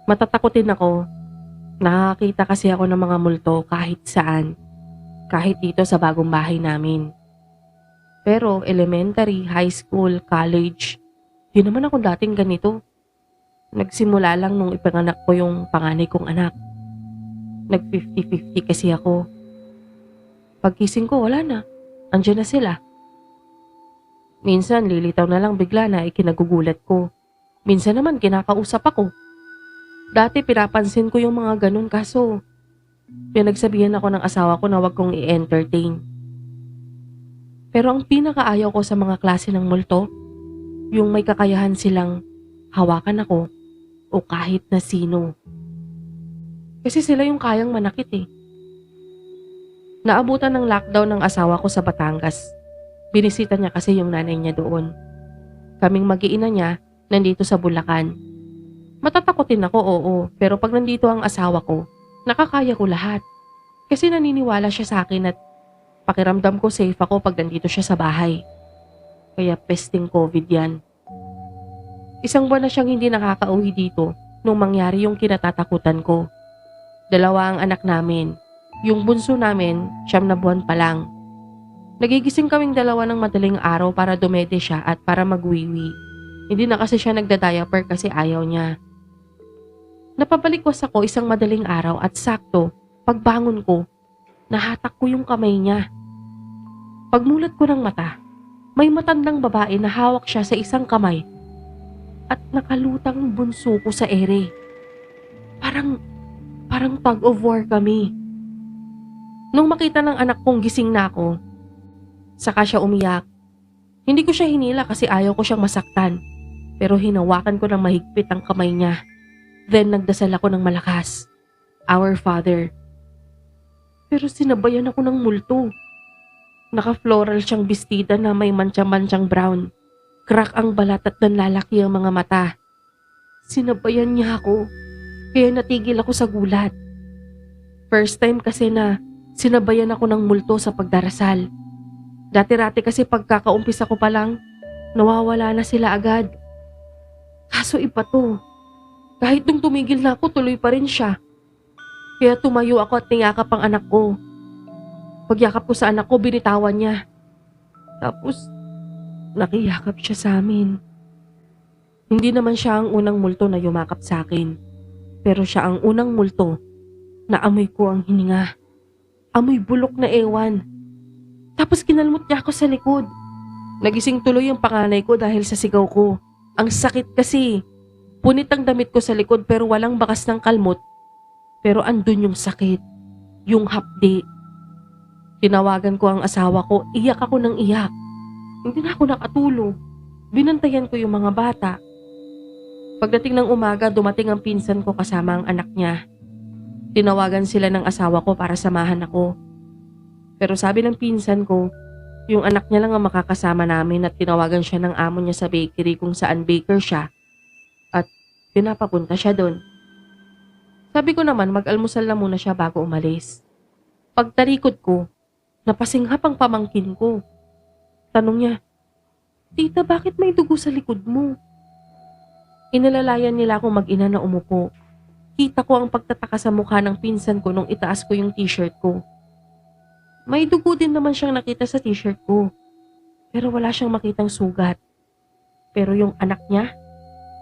Matatakotin ako. Nakakita kasi ako ng mga multo kahit saan. Kahit dito sa bagong bahay namin. Pero elementary, high school, college, di naman ako dating ganito. Nagsimula lang nung ipanganak ko yung panganay kong anak. Nag 50-50 kasi ako. Pagkising ko, wala na. Andiyan na sila. Minsan lilitaw na lang bigla na ikinagugulat ko. Minsan naman kinakausap ako. Dati pinapansin ko yung mga ganun kaso pinagsabihan ako ng asawa ko na wag kong i-entertain. Pero ang pinakaayaw ko sa mga klase ng multo, yung may kakayahan silang hawakan ako o kahit na sino. Kasi sila yung kayang manakit eh. Naabutan ng lockdown ng asawa ko sa Batangas. Binisita niya kasi yung nanay niya doon. Kaming mag-iina niya nandito sa Bulacan. Matatakotin ako, oo, pero pag nandito ang asawa ko, nakakaya ko lahat. Kasi naniniwala siya sa akin at pakiramdam ko safe ako pag nandito siya sa bahay. Kaya pesting COVID yan. Isang buwan na siyang hindi nakakauwi dito nung mangyari yung kinatatakutan ko. 2 ang anak namin. Yung bunso namin, 9 na buwan pa lang. Nagigising kaming 2 ng madaling araw para dumede siya at para magwiwi. Hindi na kasi siya nagda-diaper kasi ayaw niya. Napabalikwas ako isang madaling araw at sakto, pagbangon ko, nahatak ko yung kamay niya. Pagmulat ko ng mata, may matandang babae na hawak siya sa isang kamay at nakalutang bunso ko sa ere. Parang tug of war kami. Nung makita ng anak kong gising na ako, saka siya umiyak. Hindi ko siya hinila kasi ayaw ko siyang masaktan, pero hinawakan ko ng mahigpit ang kamay niya. Then nagdasal ako ng malakas. Our Father. Pero sinabayan ako ng multo. Naka-floral siyang bestida na may mantsang-mantsang brown. Crack ang balat at nanlalaki ang mga mata. Sinabayan niya ako. Kaya natigil ako sa gulat. First time kasi na sinabayan ako ng multo sa pagdarasal. Dati-rati kasi pagkakaumpisa ko pa lang, nawawala na sila agad. Kaso iba to. Kahit nung tumigil na ako, tuloy pa rin siya. Kaya tumayo ako at niyakap ang anak ko. Pagyakap ko sa anak ko, binitawan niya. Tapos, nakiyakap siya sa amin. Hindi naman siya ang unang multo na yumakap sa akin. Pero siya ang unang multo na amoy ko ang hininga. Amoy bulok na ewan. Tapos kinalmot niya ako sa likod. Nagising tuloy ang panganay ko dahil sa sigaw ko. Ang sakit kasi. Punit ang damit ko sa likod pero walang bakas ng kalmot. Pero andun yung sakit. Yung hapdi. Tinawagan ko ang asawa ko, iyak ako ng iyak. Hindi na ako nakatulog. Binantayan ko yung mga bata. Pagdating ng umaga, dumating ang pinsan ko kasama ang anak niya. Tinawagan sila ng asawa ko para samahan ako. Pero sabi ng pinsan ko, yung anak niya lang ang makakasama namin at tinawagan siya ng amo niya sa bakery kung saan baker siya. At pinapapunta siya doon. Sabi ko naman mag-almusal na muna siya bago umalis. Pagtarikod ko, napasinghap ang pamangkin ko. Tanong niya, "Tita, bakit may dugo sa likod mo?" Inalalayan nila akong mag-ina na umupo. Kita ko ang pagtataka sa mukha ng pinsan ko nung itaas ko yung t-shirt ko. May dugo din naman siyang nakita sa t-shirt ko. Pero wala siyang makitang sugat. Pero yung anak niya,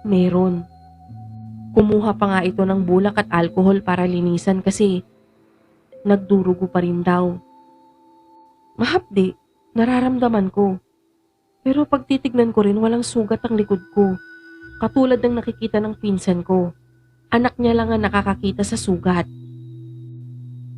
meron. Kumuha pa nga ito ng bulak at alcohol para linisan kasi nagdurugo pa rin daw. Mahapdi, nararamdaman ko. Pero pag titignan ko rin walang sugat ang likod ko. Katulad ng nakikita ng pinsan ko. Anak niya lang ang nakakakita sa sugat.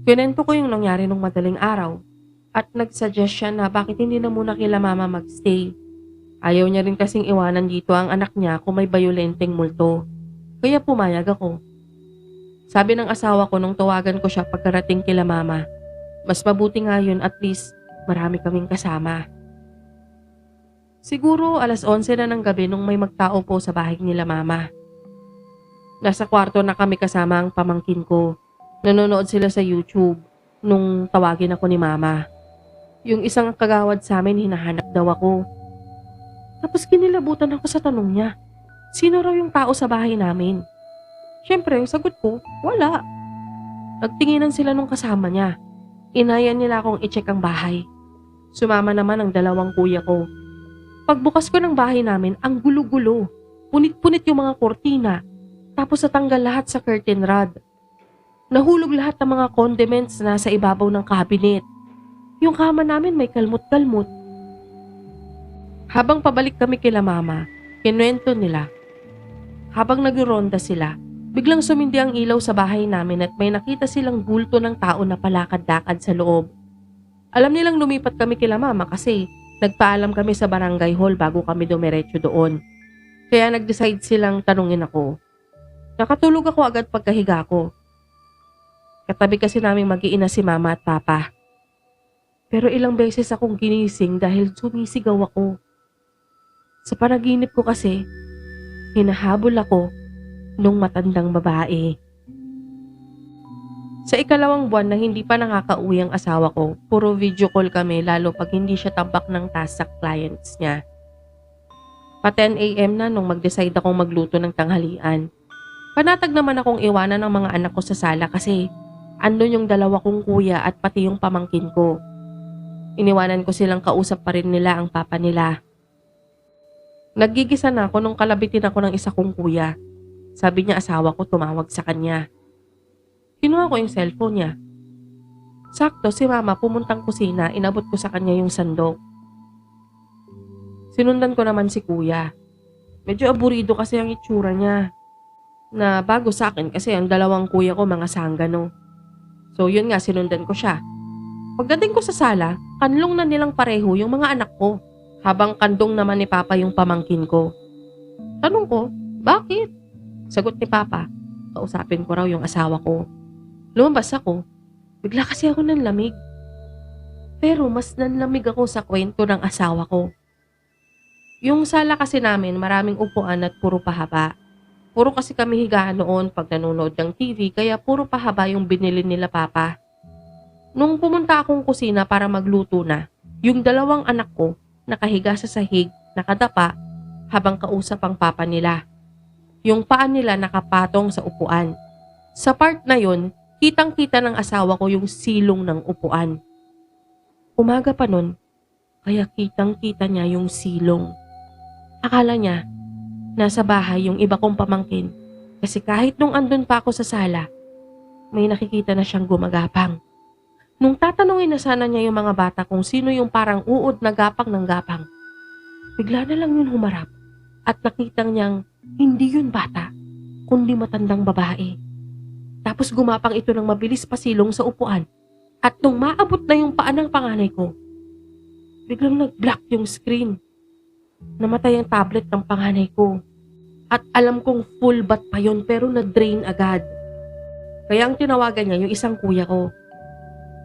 Kinento ko yung nangyari nung madaling araw at nagsuggest siya na bakit hindi na muna kila mama magstay. Ayaw niya rin kasing iwanan dito ang anak niya kung may bayolenteng multo. Kaya pumayag ako. Sabi ng asawa ko nung tawagan ko siya pagkarating kila mama, mas mabuti nga yun, at least marami kaming kasama. Siguro 11:00 na ng gabi nung may magtao po sa bahay nila mama. Nasa kwarto na kami kasama ang pamangkin ko. Nanonood sila sa YouTube nung tawagin ako ni mama. Yung isang kagawad sa amin hinahanap daw ako. Tapos kinilabutan ako sa tanong niya. Sino raw yung tao sa bahay namin? Siyempre, ang sagot ko, wala. Nagtinginan sila nung kasama niya. Inayan nila akong i-check ang bahay. Sumama naman ang dalawang kuya ko. Pagbukas ko ng bahay namin, ang gulo-gulo. Punit-punit yung mga kortina. Tapos natanggal lahat sa curtain rod. Nahulog lahat ng mga condiments na sa ibabaw ng cabinet. Yung kama namin may kalmot-kalmot. Habang pabalik kami kila mama, kinuwento nila. Habang nagronda sila, biglang sumindi ang ilaw sa bahay namin at may nakita silang bulto ng tao na palakad-lakad sa loob. Alam nilang lumipat kami kila mama kasi nagpaalam kami sa barangay hall bago kami dumiretso doon. Kaya nag-decide silang tanungin ako. Nakatulog ako agad pagkahiga ko. Katabi kasi naming mag-iina si mama at papa. Pero ilang beses akong ginising dahil sumisigaw ako. Sa panaginip ko kasi, hinahabol ako nung matandang babae. Sa ikalawang buwan na hindi pa nakakauwi ang asawa ko, puro video call kami lalo pag hindi siya tambak ng task sa clients niya. Pa 10 AM na nung mag-decide akong magluto ng tanghalian. Panatag naman akong iwanan ng mga anak ko sa sala kasi andun yung dalawa kong kuya at pati yung pamangkin ko. Iniwanan ko silang kausap pa rin nila ang papa nila. Naggigisa na ako nung kalabitin ako ng isa kong kuya. Sabi niya asawa ko tumawag sa kanya. Kinuha ko yung cellphone niya. Sakto si mama pumuntang kusina, inabot ko sa kanya yung sandok. Sinundan ko naman si kuya. Medyo aburido kasi ang itsura niya. Na bago sa akin kasi ang dalawang kuya ko mga sanggano. So yun nga, sinundan ko siya. Pagdating ko sa sala, kanlong na nilang pareho yung mga anak ko. Habang kandong naman ni Papa yung pamangkin ko. Tanong ko, bakit? Sagot ni Papa, kausapin ko raw yung asawa ko. Lumabas ako, bigla kasi ako nanlamig. Pero mas nanlamig ako sa kwento ng asawa ko. Yung sala kasi namin maraming upuan at puro pahaba. Puro kasi kami higaan noon pag nanonood ng TV kaya puro pahaba yung binili nila Papa. Nung pumunta akong kusina para magluto na, yung dalawang anak ko nakahiga sa sahig, nakadapa, habang kausap ang papa nila. Yung paa nila nakapatong sa upuan. Sa part na yun, kitang-kita ng asawa ko yung silong ng upuan. Umaga pa nun, kaya kitang-kita niya yung silong. Akala niya, nasa bahay yung iba kong pamangkin, kasi kahit nung andun pa ako sa sala, may nakikita na siyang gumagapang. Nung tatanungin na sana niya yung mga bata kung sino yung parang uod na gapang ng gapang, bigla na lang yun humarap at nakitang niyang hindi yun bata, kundi matandang babae. Tapos gumapang ito ng mabilis pasilong sa upuan at nung maabot na yung paa ng panganay ko, biglang nag-block yung screen. Namatay ang tablet ng panganay ko at alam kong full bat pa yun pero na-drain agad. Kaya ang tinawagan niya yung isang kuya ko.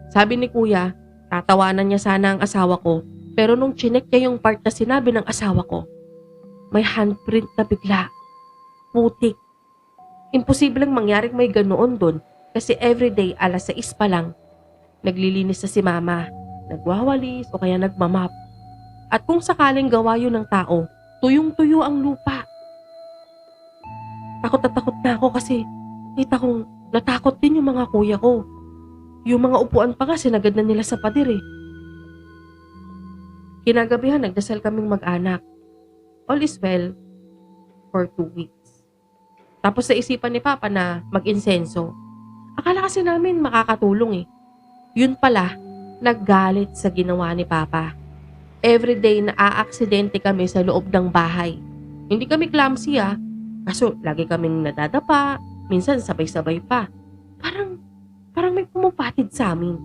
Sabi ni kuya, tatawanan niya sana ang asawa ko, pero nung chinek niya yung part na sinabi ng asawa ko, may handprint na bigla. Putik. Imposibleng mangyaring may ganoon dun kasi everyday alas 6 pa lang, naglilinis na si mama, nagwawalis o kaya nagmamap. At kung sakaling gawa yun ng tao, tuyong-tuyo ang lupa. Takot na takot na ako kasi kita kong natakot din yung mga kuya ko. Yung mga upuan pa nga sinagad na nila sa pader eh. Kinagabihan nagdasal kaming mag-anak. All is well for 2 weeks. Tapos naisipan ni Papa na mag-insenso. Akala kasi namin makakatulong eh. Yun pala, naggalit sa ginawa ni Papa. Everyday na aaksidente kami sa loob ng bahay. Hindi kami clumsy kaso lagi kaming nadadapa, minsan sabay-sabay pa. Parang may pumapatid sa amin.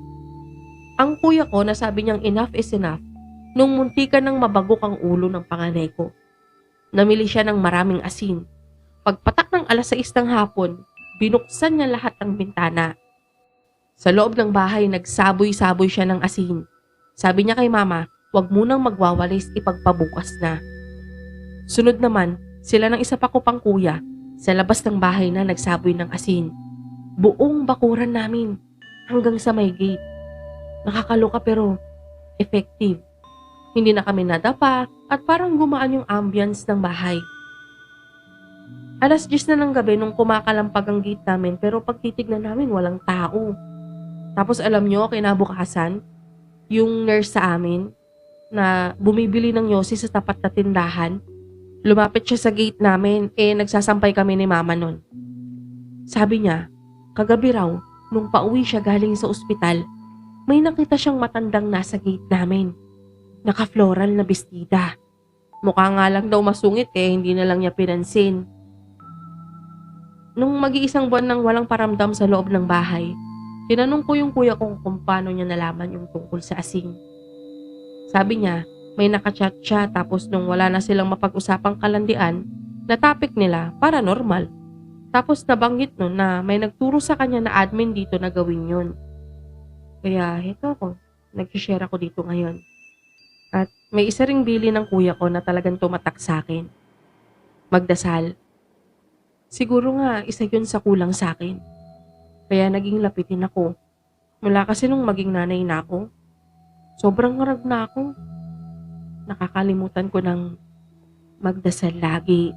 Ang kuya ko nasabi niyang enough is enough nung muntikan ng mabagok ang ulo ng panganay ko. Namili siya ng maraming asin. Pagpatak ng alas 6 ng hapon, binuksan niya lahat ng bintana. Sa loob ng bahay, nagsaboy-saboy siya ng asin. Sabi niya kay mama, wag munang magwawalis, ipagpabukas na. Sunod naman, sila ng isa pa ko pang kuya, sa labas ng bahay na nagsaboy ng asin. Buong bakuran namin hanggang sa may gate. Nakakaloka pero effective. Hindi na kami nadapa at parang gumaan yung ambience ng bahay. 10:00 na ng gabi nung kumakalampag ang gate namin pero pag titignan namin walang tao. Tapos alam nyo, kinabukasan, yung nurse sa amin na bumibili ng yosi sa tapat na tindahan, lumapit siya sa gate namin, nagsasampay kami ni mama nun. Sabi niya, kagabi raw, nung pauwi siya galing sa ospital, may nakita siyang matandang nasa gate namin. Naka-floral na bestida. Mukha nga lang daw masungit hindi na lang niya pinansin. Nung mag-iisang buwan nang walang paramdam sa loob ng bahay, tinanong ko yung kuya kong kung paano niya nalaman yung tungkol sa asing. Sabi niya, may nakachat siya tapos nung wala na silang mapag-usapang kalandian, na topic nila paranormal. Tapos nabanggit nun na may nagturo sa kanya na admin dito na gawin yun. Kaya heto ako, nag-share ako dito ngayon. At may isa ring bili ng kuya ko na talagang tumatak sa akin. Magdasal. Siguro nga isa yun sa kulang sa akin. Kaya naging lapitin ako. Mula kasi nung maging nanay na ako, sobrang ngarag na ako. Nakakalimutan ko ng magdasal lagi.